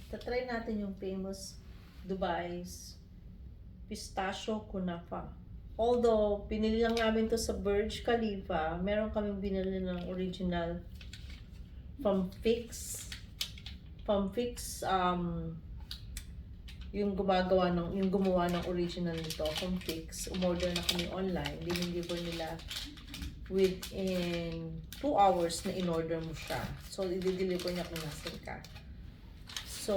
Tatry natin yung famous Dubai's pistachio kunafa. Although, pinili lang namin to sa Burj Khalifa, meron kaming binili ng original from Fix. From Fix, yung gumawa ng original nito, from Fix. Umorder na kami online. Diniliver nila within 2 hours na in-order mo siya. So, i-deliver niya kung nasan ka. So,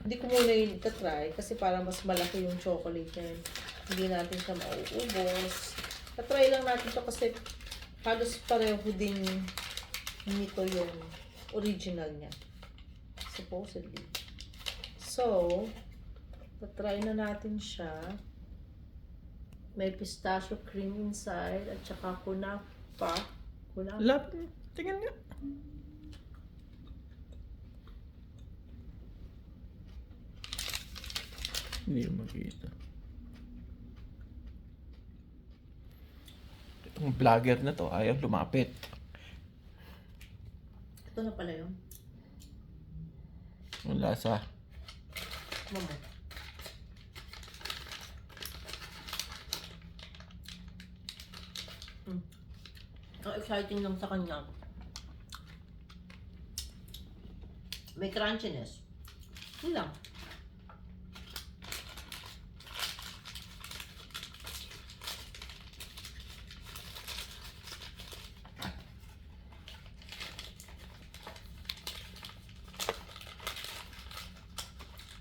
hindi ko muna yung tatry kasi parang mas malaki yung chocolate niya. Hindi natin siya mauubos. Tatry lang natin to kasi halos pareho din nito yung original niya. Supposedly. So, tatry na natin siya. May pistachio cream inside at saka kunafa. Lap, tingnan nga. Hindi mo makita. Itong vlogger na to, ayaw lumapit. Ito na pala yun. Ang lasa. Mama. Ang exciting lang sa kanya. May crunchiness. Yun lang.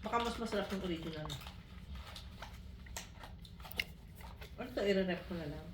Baka mas masarap yung original. Ano ito, i-rep ko na lang.